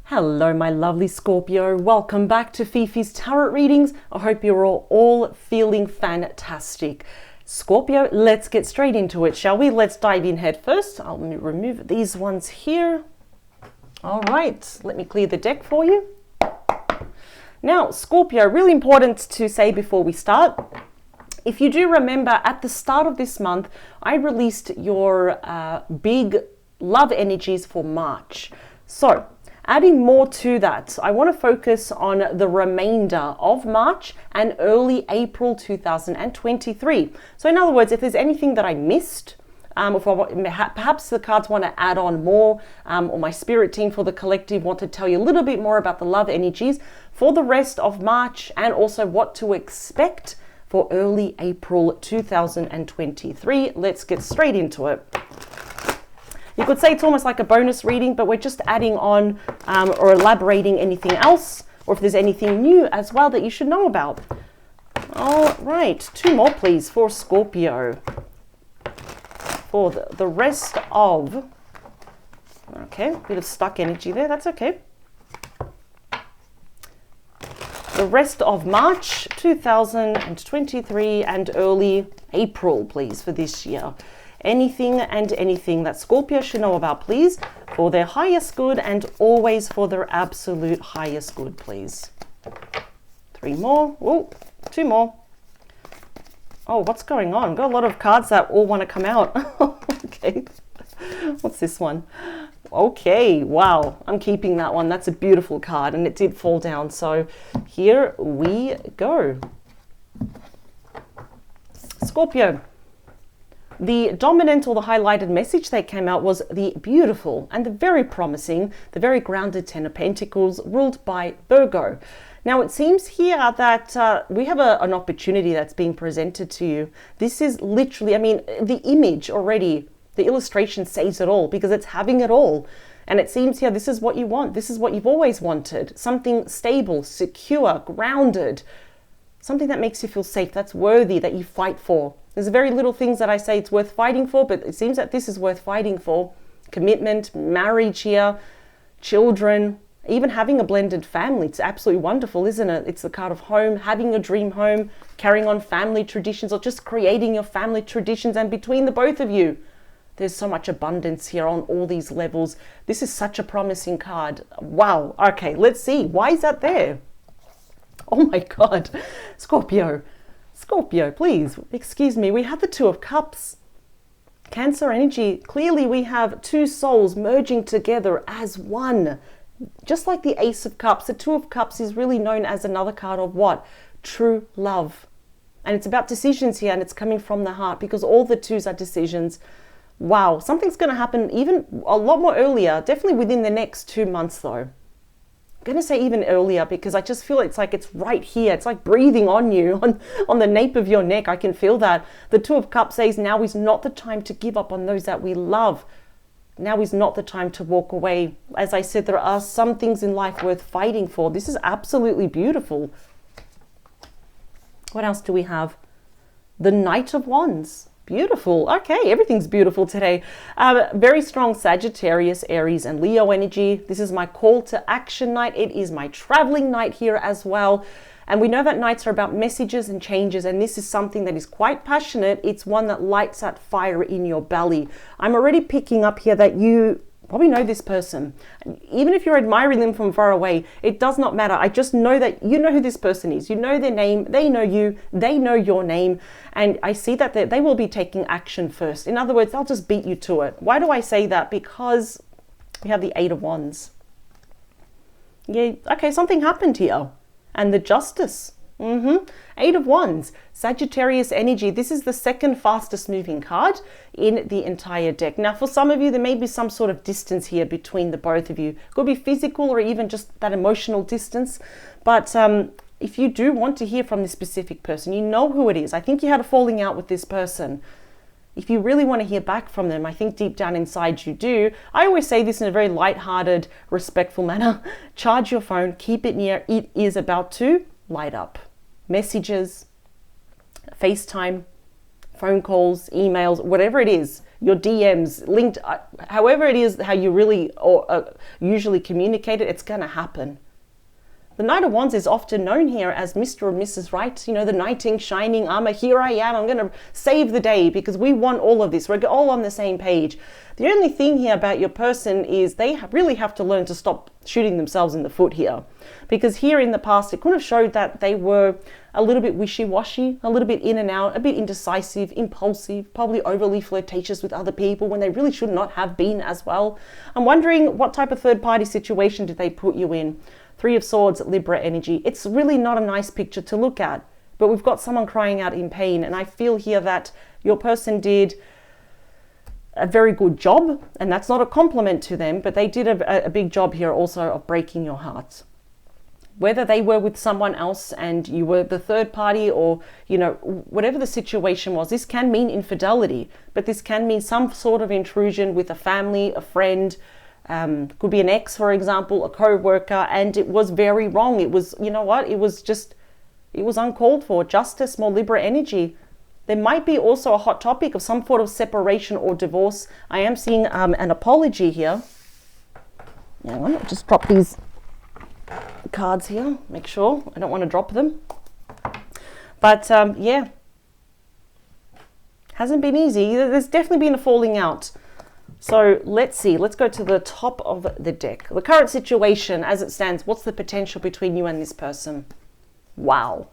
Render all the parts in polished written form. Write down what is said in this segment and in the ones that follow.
Hello, my lovely Scorpio. Welcome back to Fifi's Tarot Readings. I hope you're all feeling fantastic. Scorpio, let's get straight into it, shall we? Let's dive in head first. I'll remove these ones here. All right, let me clear the deck for you. Now, Scorpio, really important to say before we start. If you do remember, at the start of this month, I released your big love energies for March. So, adding more to that, I want to focus on the remainder of March and early April 2023. So in other words, if there's anything that I missed, perhaps the cards want to add on more, or my spirit team for the collective want to tell you a little bit more about the love energies for the rest of March and also what to expect for early April 2023. Let's get straight into it. You could say it's almost like a bonus reading, but we're just adding on or elaborating anything else, or if there's anything new as well that you should know about. All right, two more please for Scorpio. For the rest of, okay, a bit of stuck energy there, that's okay. The rest of March 2023 and early April, please, for this year. Anything and anything that Scorpio should know about, please, for their highest good and always for their absolute highest good, please. Three more. Oh, two more. Oh, what's going on? Got a lot of cards that all want to come out. Okay. What's this one? Okay, wow. I'm keeping that one. That's a beautiful card, and it did fall down. So here we go. Scorpio. The dominant or the highlighted message that came out was the beautiful and the very promising, the very grounded Ten of Pentacles ruled by Virgo. Now it seems here that we have an opportunity that's being presented to you. This is literally, I mean, the image already, the illustration says it all because it's having it all. And it seems here this is what you want. This is what you've always wanted. Something stable, secure, grounded. Something that makes you feel safe, that's worthy, that you fight for. There's very little things that I say it's worth fighting for, but it seems that this is worth fighting for. Commitment, marriage here, children, even having a blended family. It's absolutely wonderful, isn't it? It's the card of home, having a dream home, carrying on family traditions, or just creating your family traditions. And between the both of you, there's so much abundance here on all these levels. This is such a promising card. Wow. Okay, let's see. Why is that there? Oh my God. Scorpio, please, excuse me. We have the Two of Cups. Cancer energy. Clearly we have two souls merging together as one. Just like the Ace of Cups, the Two of Cups is really known as another card of what? True love. And it's about decisions here, and it's coming from the heart because all the twos are decisions. Wow, something's going to happen even a lot more earlier, definitely within the next 2 months though. I'm going to say even earlier because I just feel it's like it's right here. It's like breathing on you, on the nape of your neck. I can feel that. The Two of Cups says now is not the time to give up on those that we love. Now is not the time to walk away. As I said, there are some things in life worth fighting for. This is absolutely beautiful. What else do we have? The Knight of Wands. Beautiful. Okay, everything's beautiful today. Very strong Sagittarius, Aries, and Leo energy. This is my call to action night. It is my traveling night here as well. And we know that nights are about messages and changes, and this is something that is quite passionate. It's one that lights that fire in your belly. I'm already picking up here that you probably know this person. Even if you're admiring them from far away, it does not matter. I just know that you know who this person is. You know their name, they know you, they know your name. And I see that they will be taking action first. In other words, they'll just beat you to it. Why do I say that? Because we have the Eight of Wands. Yeah, okay, something happened here. And the Justice. Eight of Wands, Sagittarius energy. This is the second fastest moving card in the entire deck. Now, for some of you, there may be some sort of distance here between the both of you. Could be physical or even just that emotional distance. But if you do want to hear from this specific person, you know who it is. I think you had a falling out with this person. If you really want to hear back from them, I think deep down inside you do. I always say this in a very light-hearted, respectful manner. Charge your phone, keep it near. It is about to light up. Messages, FaceTime, phone calls, emails, whatever it is, your DMs, linked, however it is, how you really or usually communicate it, it's going to happen. The Knight of Wands is often known here as Mr. or Mrs. Right, you know, the knight in shining armor. Here I am, I'm going to save the day because we want all of this. We're all on the same page. The only thing here about your person is they really have to learn to stop shooting themselves in the foot here. Because here in the past, it could have showed that they were a little bit wishy-washy, a little bit in and out, a bit indecisive, impulsive, probably overly flirtatious with other people when they really should not have been as well. I'm wondering what type of third-party situation did they put you in? Three of Swords, Libra energy. It's really not a nice picture to look at, but we've got someone crying out in pain. And I feel here that your person did a very good job, and that's not a compliment to them, but they did a big job here also of breaking your heart. Whether they were with someone else and you were the third party, or, you know, whatever the situation was, this can mean infidelity, but this can mean some sort of intrusion with a family, a friend, could be an ex, for example, a co-worker, and it was very wrong. It was, you know what, it was uncalled for. Justice, more Libra energy. There might be also a hot topic of some sort of separation or divorce. I am seeing an apology here. Hang on, I'll just drop these cards here, make sure I don't want to drop them. But yeah, hasn't been easy. There's definitely been a falling out. So let's see, let's go to the top of the deck. The current situation as it stands, what's the potential between you and this person? Wow.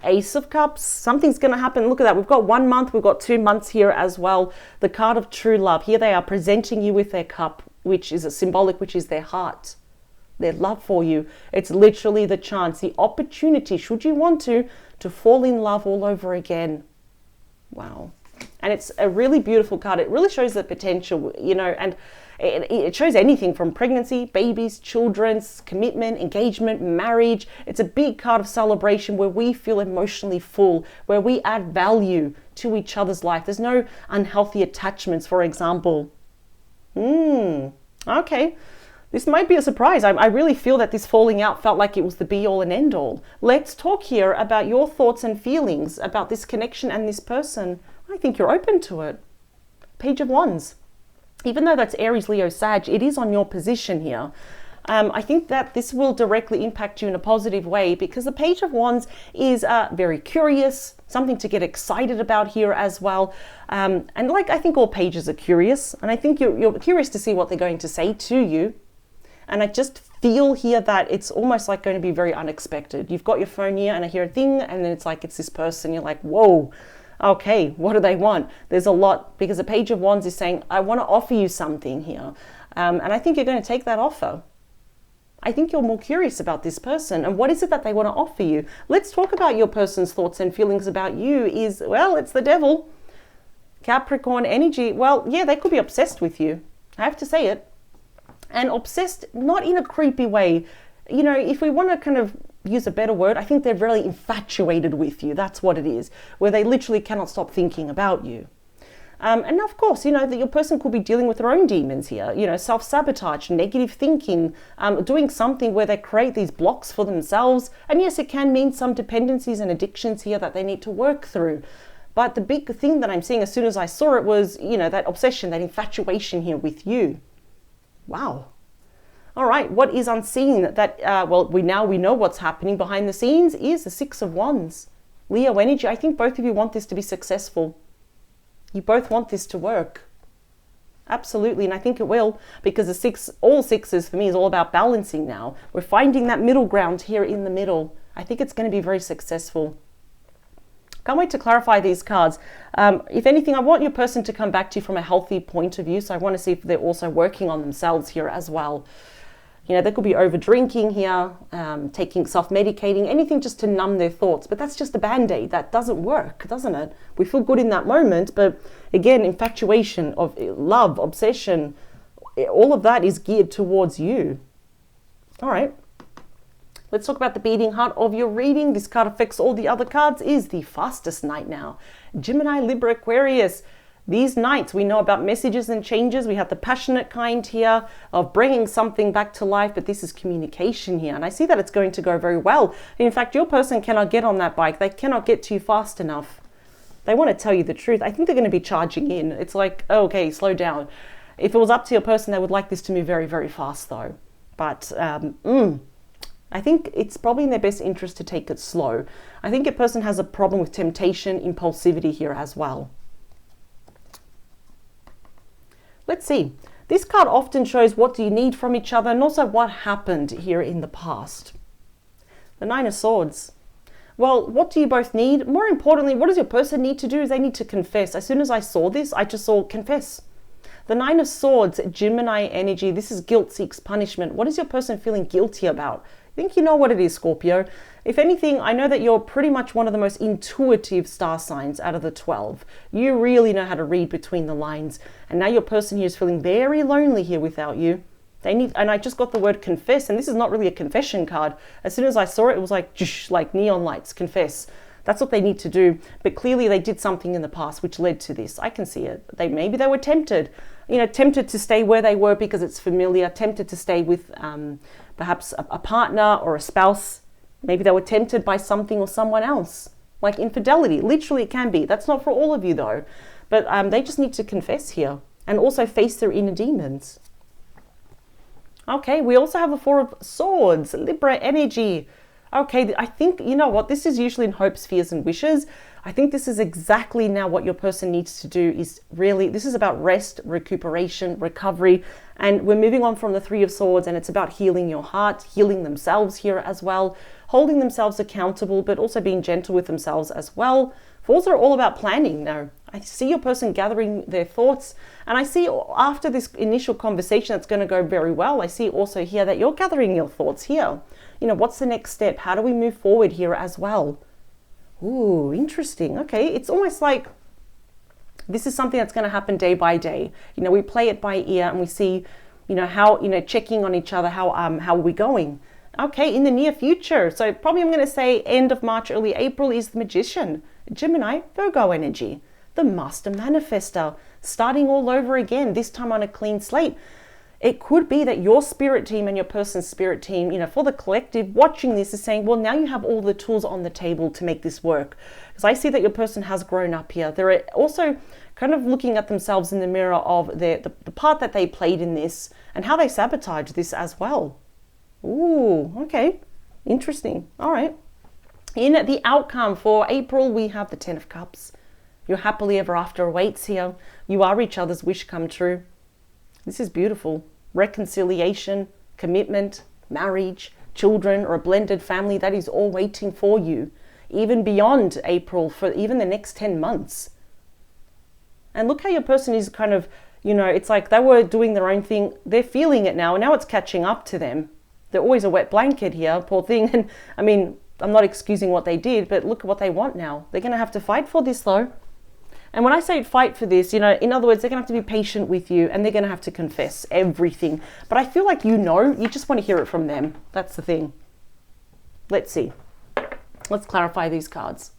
Ace of Cups, something's going to happen. Look at that. We've got 1 month, we've got 2 months here as well. The card of true love. Here they are presenting you with their cup, which is a symbolic, which is their heart, their love for you. It's literally the chance, the opportunity, should you want to fall in love all over again. Wow. And it's a really beautiful card. It really shows the potential, you know, and it shows anything from pregnancy, babies, children's, commitment, engagement, marriage. It's a big card of celebration where we feel emotionally full, where we add value to each other's life. There's no unhealthy attachments, for example. Okay. This might be a surprise. I really feel that this falling out felt like it was the be-all and end-all. Let's talk here about your thoughts and feelings about this connection and this person. I think you're open to it. Page of Wands. Even though that's Aries, Leo, Sag, it is on your position here. I think that this will directly impact you in a positive way because the Page of Wands is very curious, something to get excited about here as well. And like, I think all pages are curious, and I think you're curious to see what they're going to say to you. And I just feel here that it's almost like going to be very unexpected. You've got your phone here and I hear a thing, and then it's like, it's this person. You're like, whoa. Okay, what do they want? There's a lot, because the Page of Wands is saying, I want to offer you something here. And I think you're going to take that offer. I think you're more curious about this person. And what is it that they want to offer you? Let's talk about your person's thoughts and feelings about you is, well, it's the devil. Capricorn energy. Well, yeah, they could be obsessed with you. I have to say it. And obsessed, not in a creepy way. You know, if we want to kind of use a better word, I think they're really infatuated with you. That's what it is, where they literally cannot stop thinking about you. And of course, you know, that your person could be dealing with their own demons here, you know, self-sabotage, negative thinking, doing something where they create these blocks for themselves. And yes, it can mean some dependencies and addictions here that they need to work through. But the big thing that I'm seeing as soon as I saw it was, you know, that obsession, that infatuation here with you. Wow. All right, what is unseen that, well, we know what's happening behind the scenes is the Six of Wands. Leo energy, I think both of you want this to be successful. You both want this to work. Absolutely, and I think it will, because all sixes for me is all about balancing now. We're finding that middle ground here in the middle. I think it's going to be very successful. Can't wait to clarify these cards. If anything, I want your person to come back to you from a healthy point of view, so I want to see if they're also working on themselves here as well. You know, they could be over drinking here, taking self-medicating, anything just to numb their thoughts. But that's just a band-aid. That doesn't work, doesn't it? We feel good in that moment. But again, infatuation, of love, obsession, all of that is geared towards you. All right. Let's talk about the beating heart of your reading. This card affects all the other cards, is the fastest night now. Gemini, Libra, Aquarius. These nights, we know about messages and changes. We have the passionate kind here of bringing something back to life, but this is communication here. And I see that it's going to go very well. In fact, your person cannot get on that bike. They cannot get to you fast enough. They want to tell you the truth. I think they're going to be charging in. It's like, oh, okay, slow down. If it was up to your person, they would like this to move very, very fast though. But I think it's probably in their best interest to take it slow. I think your person has a problem with temptation, impulsivity here as well. Let's see. This card often shows what do you need from each other and also what happened here in the past. The Nine of Swords. Well, what do you both need? More importantly, what does your person need to do? Is they need to confess. As soon as I saw this, I just saw confess. The Nine of Swords, Gemini energy. This is guilt seeks punishment. What is your person feeling guilty about? I think you know what it is, Scorpio. If anything, I know that you're pretty much one of the most intuitive star signs out of the 12. You really know how to read between the lines. And now your person here is feeling very lonely here without you. They need, and I just got the word confess, and this is not really a confession card. As soon as I saw it, it was like neon lights, confess. That's what they need to do. But clearly they did something in the past which led to this. I can see it. Maybe they were tempted, tempted to stay where they were because it's familiar, tempted to stay with perhaps a partner or a spouse. Maybe they were tempted by something or someone else, like infidelity. Literally it can be. That's not for all of you though. But they just need to confess here and also face their inner demons. Okay, we also have a Four of Swords, Libra energy. Okay, I think, you know what, this is usually in hopes, fears, and wishes. I think this is exactly now what your person needs to do is really, this is about rest, recuperation, recovery, and we're moving on from the Three of Swords, and it's about healing your heart, healing themselves here as well, holding themselves accountable, but also being gentle with themselves as well. Fours are all about planning now. I see your person gathering their thoughts, and I see after this initial conversation that's going to go very well, I see also here that you're gathering your thoughts here. What's the next step? How do we move forward here as well? Ooh, interesting. Okay, it's almost like this is something that's going to happen day by day. We play it by ear and we see, how, checking on each other, how are we going? Okay, in the near future. So probably I'm going to say end of March, early April is the Magician, Gemini, Virgo energy, the Master Manifestor, starting all over again, this time on a clean slate. It could be that your spirit team and your person's spirit team, for the collective watching this is saying, well, now you have all the tools on the table to make this work. Because I see that your person has grown up here. They're also kind of looking at themselves in the mirror of the part that they played in this and how they sabotaged this as well. Ooh, okay. Interesting. All right. In the outcome for April, we have the Ten of Cups. Your happily ever after awaits here. You are each other's wish come true. This is beautiful. Reconciliation, commitment, marriage, children, or a blended family, that is all waiting for you, even beyond April, for even the next 10 months. And look how your person is kind of, it's like they were doing their own thing. They're feeling it now, and now it's catching up to them. They're always a wet blanket here, poor thing. And I mean, I'm not excusing what they did, but look at what they want now. They're going to have to fight for this though. And when I say fight for this, in other words, they're going to have to be patient with you and they're going to have to confess everything. But I feel like you just want to hear it from them. That's the thing. Let's see. Let's clarify these cards.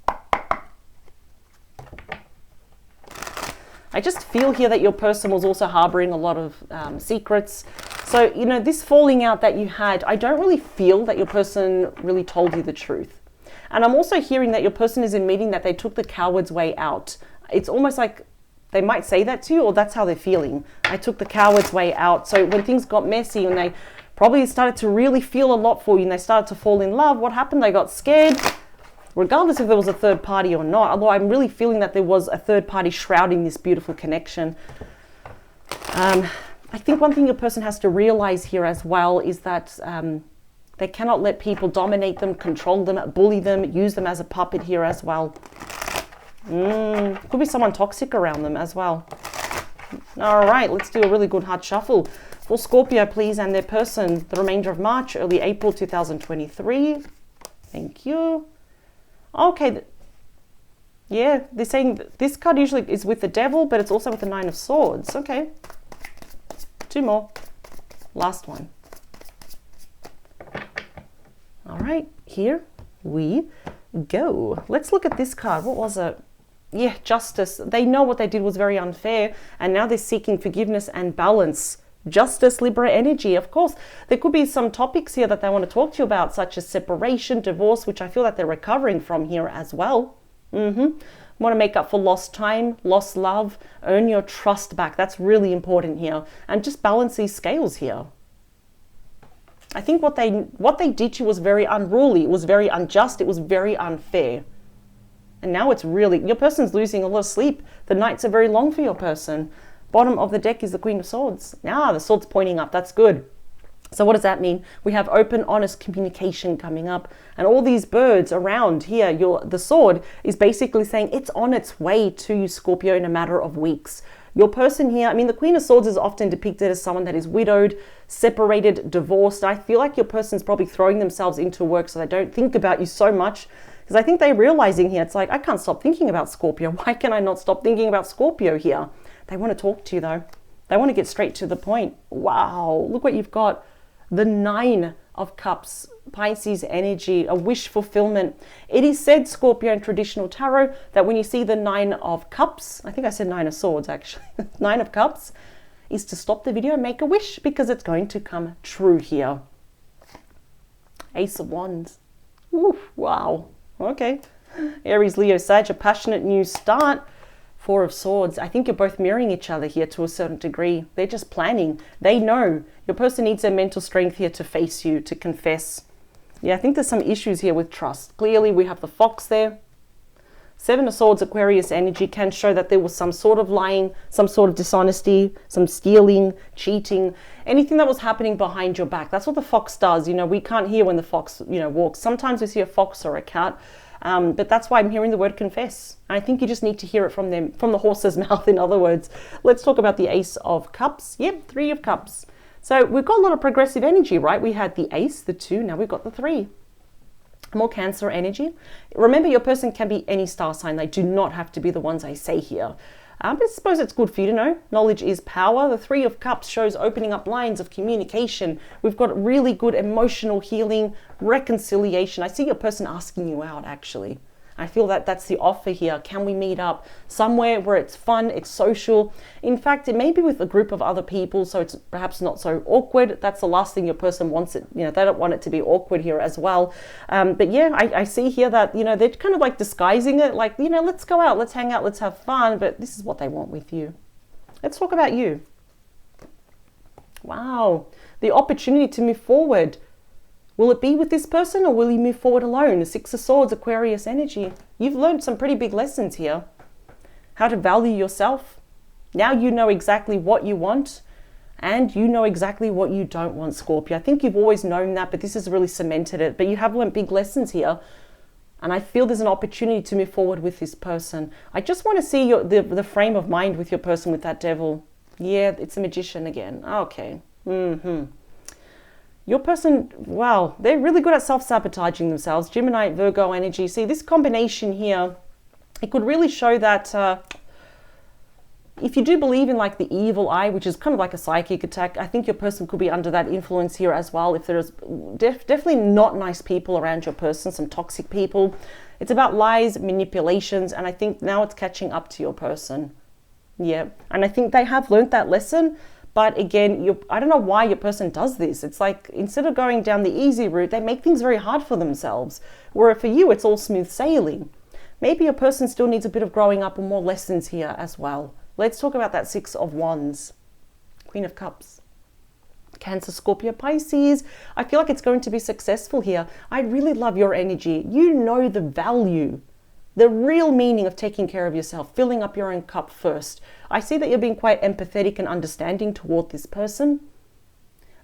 I just feel here that your person was also harboring a lot of secrets. So, this falling out that you had, I don't really feel that your person really told you the truth. And I'm also hearing that your person is admitting that they took the coward's way out. It's almost like they might say that to you, or that's how they're feeling. I took the coward's way out. So when things got messy and they probably started to really feel a lot for you and they started to fall in love, what happened? They got scared, regardless if there was a third party or not. Although I'm really feeling that there was a third party shrouding this beautiful connection. I think one thing your person has to realize here as well is that they cannot let people dominate them, control them, bully them, use them as a puppet here as well. Could be someone toxic around them as well. All right, let's do a really good heart shuffle for Scorpio, please, and their person, the remainder of March, early April 2023. Thank you. Okay. Yeah, they're saying this card usually is with the Devil, but it's also with the Nine of Swords. Okay. Two more. Last one. All right, here we go. Let's look at this card. What was it? Yeah, justice. They know what they did was very unfair, and now they're seeking forgiveness and balance. Justice, Libra energy. Of course, there could be some topics here that they want to talk to you about, such as separation, divorce, which I feel that they're recovering from here as well. want to make up for lost time, lost love, earn your trust back. That's really important here. And just balance these scales here. I think what they did to you was very unruly. It was very unjust. It was very unfair. And now it's really, your person's losing a lot of sleep. The nights are very long for your person. Bottom of the deck is the Queen of Swords. Now the sword's pointing up. That's good. So what does that mean? We have open, honest communication coming up, and all these birds around here. The sword is basically saying it's on its way to you, Scorpio, in a matter of weeks. Your person here, I mean, the Queen of Swords is often depicted as someone that is widowed, separated, divorced. I feel like your person's probably throwing themselves into work so they don't think about you so much, because I think they're realizing here, it's like, I can't stop thinking about Scorpio. Why can I not stop thinking about Scorpio here? They want to talk to you though. They want to get straight to the point. Wow, look what you've got. The 9 of Cups, Pisces energy, a wish fulfillment. It is said, Scorpio, in traditional tarot, that when you see the 9 of Cups, I think I said 9 of Swords actually, 9 of Cups, is to stop the video and make a wish because it's going to come true here. Ace of Wands. Ooh, wow. Okay. Aries, Leo, Sag, a passionate new start. 4 of Swords. I think you're both mirroring each other here to a certain degree. They're just planning. They know. Your person needs their mental strength here to face you, to confess. Yeah, I think there's some issues here with trust. Clearly, we have the Fox there. 7 of Swords, Aquarius energy can show that there was some sort of lying, some sort of dishonesty, some stealing, cheating, anything that was happening behind your back. That's what the Fox does. You know, we can't hear when the Fox, walks. Sometimes we see a fox or a cat. But that's why I'm hearing the word confess. I think you just need to hear it from them, from the horse's mouth, in other words. Let's talk about the Ace of Cups. Yep, 3 of Cups. So we've got a lot of progressive energy, right? We had the Ace, the 2, now we've got the 3. More Cancer energy. Remember, your person can be any star sign. They do not have to be the ones I say here. But I suppose it's good for you to know. Knowledge is power. The 3 of Cups shows opening up lines of communication. We've got really good emotional healing, reconciliation. I see your person asking you out, actually. I feel that that's the offer here. Can we meet up somewhere where it's fun, it's social? In fact, it may be with a group of other people, so it's perhaps not so awkward. That's the last thing your person wants it. They don't want it to be awkward here as well. But yeah, I see here that, they're kind of like disguising it, like, let's go out, let's hang out, let's have fun. But this is what they want with you. Let's talk about you. Wow, the opportunity to move forward. Will it be with this person or will you move forward alone? The 6 of Swords, Aquarius energy. You've learned some pretty big lessons here. How to value yourself. Now you know exactly what you want and you know exactly what you don't want, Scorpio. I think you've always known that, but this has really cemented it. But you have learned big lessons here. And I feel there's an opportunity to move forward with this person. I just want to see the frame of mind with your person with that Devil. Yeah, it's a Magician again. Okay. Your person, wow, they're really good at self-sabotaging themselves. Gemini, Virgo energy. See, this combination here, it could really show that if you do believe in like the evil eye, which is kind of like a psychic attack, I think your person could be under that influence here as well. If there's definitely not nice people around your person, some toxic people. It's about lies, manipulations, and I think now it's catching up to your person. Yeah, and I think they have learned that lesson. But again, I don't know why your person does this. It's like, instead of going down the easy route, they make things very hard for themselves. Where for you, it's all smooth sailing. Maybe your person still needs a bit of growing up and more lessons here as well. Let's talk about that 6 of Wands. Queen of Cups. Cancer, Scorpio, Pisces. I feel like it's going to be successful here. I really love your energy. You know the value, the real meaning of taking care of yourself, filling up your own cup first. I see that you're being quite empathetic and understanding toward this person,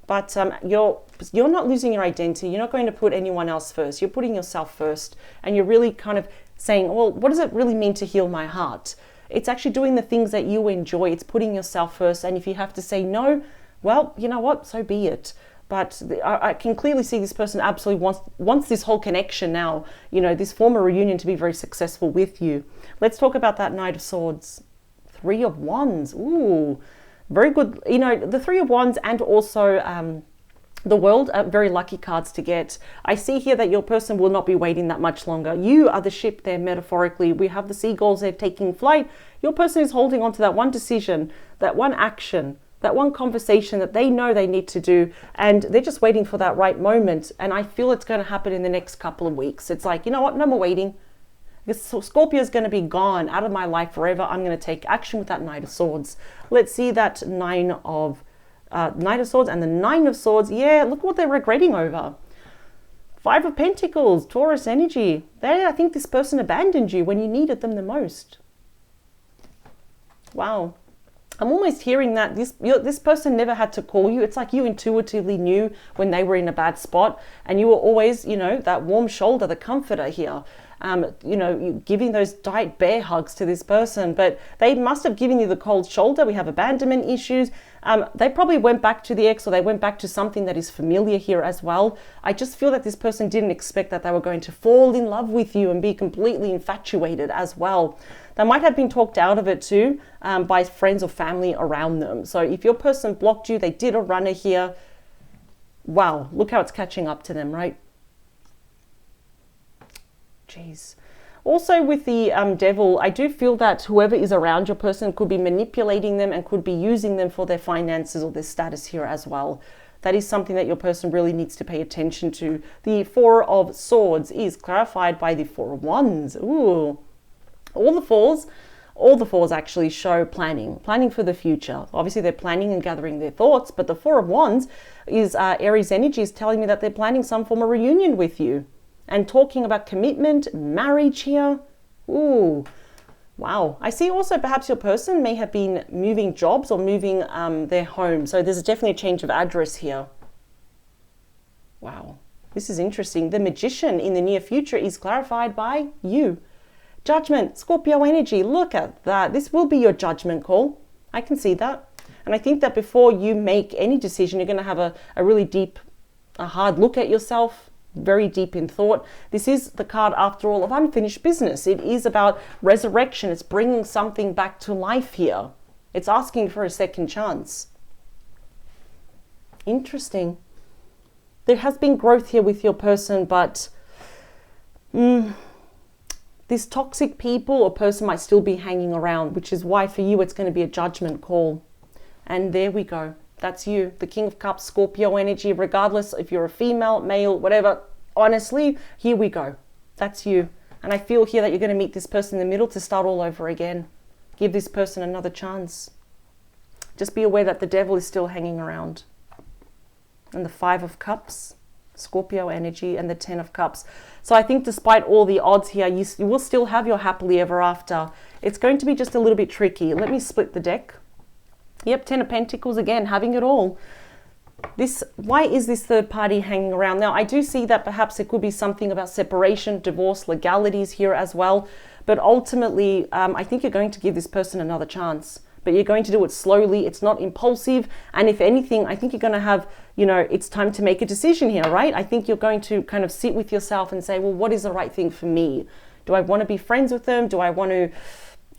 but you're not losing your identity. You're not going to put anyone else first. You're putting yourself first, and you're really kind of saying, well, what does it really mean to heal my heart? It's actually doing the things that you enjoy. It's putting yourself first, and if you have to say no, well, you know what, so be it. But I can clearly see this person absolutely wants this whole connection now, this former reunion to be very successful with you. Let's talk about that Knight of Swords. 3 of Wands. Ooh, very good. The 3 of Wands and also the World are very lucky cards to get. I see here that your person will not be waiting that much longer. You are the ship there, metaphorically. We have the seagulls there taking flight. Your person is holding on to that one decision, that one action, that one conversation that they know they need to do, and they're just waiting for that right moment. And I feel it's going to happen in the next couple of weeks. It's like, you know what, no more waiting. This Scorpio is going to be gone out of my life forever. I'm going to take action with that Knight of Swords. Let's see that Knight of Swords and the Nine of Swords. Yeah, look what they're regretting over. Five of Pentacles, Taurus energy. I think this person abandoned you when you needed them the most. Wow. I'm almost hearing that this person never had to call you. It's like you intuitively knew when they were in a bad spot, and you were always, that warm shoulder, the comforter here. Giving those tight bear hugs to this person, but they must have given you the cold shoulder. We have abandonment issues. They probably went back to the ex, or they went back to something that is familiar here as well. I just feel that this person didn't expect that they were going to fall in love with you and be completely infatuated as well. They might have been talked out of it too by friends or family around them. So if your person blocked you, they did a runner here. Wow, look how it's catching up to them, right? Jeez. Also with the devil, I do feel that whoever is around your person could be manipulating them and could be using them for their finances or their status here as well. That is something that your person really needs to pay attention to. The Four of Swords is clarified by the Four of Wands. Ooh. All the fours actually show planning for the future. Obviously, they're planning and gathering their thoughts, but the Four of Wands is Aries energy is telling me that they're planning some form of reunion with you and talking about commitment, marriage here. Ooh, wow. I see also perhaps your person may have been moving jobs or moving their home. So there's definitely a change of address here. Wow, this is interesting. The Magician in the near future is clarified by you. Judgment, Scorpio energy, look at that. This will be your judgment call. I can see that. And I think that before you make any decision, you're going to have a really deep, a hard look at yourself, very deep in thought. This is the card, after all, of unfinished business. It is about resurrection. It's bringing something back to life here. It's asking for a second chance. Interesting. There has been growth here with your person, but this toxic people or person might still be hanging around, which is why for you it's going to be a judgment call. And there we go. That's you, the King of Cups, Scorpio energy, regardless if you're a female, male, whatever. Honestly, here we go. That's you. And I feel here that you're going to meet this person in the middle to start all over again. Give this person another chance. Just be aware that the devil is still hanging around. And the Five of Cups, Scorpio energy, and the Ten of Cups. So I think despite all the odds here, you will still have your happily ever after. It's going to be just a little bit tricky. Let me split the deck. Yep, Ten of Pentacles again, having it all. Why is this third party hanging around? Now, I do see that perhaps it could be something about separation, divorce, legalities here as well. But ultimately, I think you're going to give this person another chance. But you're going to do it slowly. It's not impulsive. And if anything, I think you're going to have, it's time to make a decision here, right? I think you're going to kind of sit with yourself and say, well, what is the right thing for me? Do I want to be friends with them? Do I want to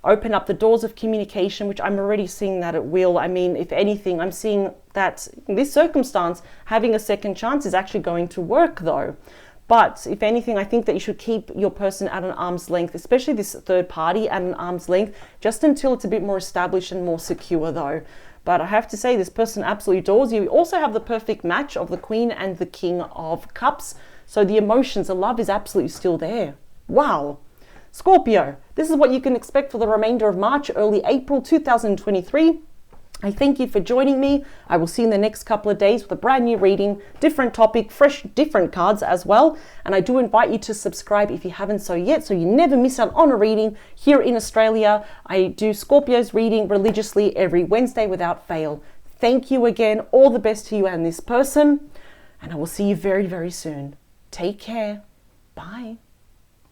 open up the doors of communication, which I'm already seeing that it will. I mean, if anything, I'm seeing that in this circumstance, having a second chance is actually going to work though. But if anything, I think that you should keep your person at an arm's length, especially this third party at an arm's length, just until it's a bit more established and more secure though. But I have to say, this person absolutely adores you. You also have the perfect match of the Queen and the King of Cups. So the emotions, the love is absolutely still there. Wow. Scorpio, this is what you can expect for the remainder of March, early April 2023. I thank you for joining me. I will see you in the next couple of days with a brand new reading, different topic, fresh, different cards as well. And I do invite you to subscribe if you haven't so yet, so you never miss out on a reading here in Australia. I do Scorpio's reading religiously every Wednesday without fail. Thank you again. All the best to you and this person. And I will see you very, very soon. Take care. Bye.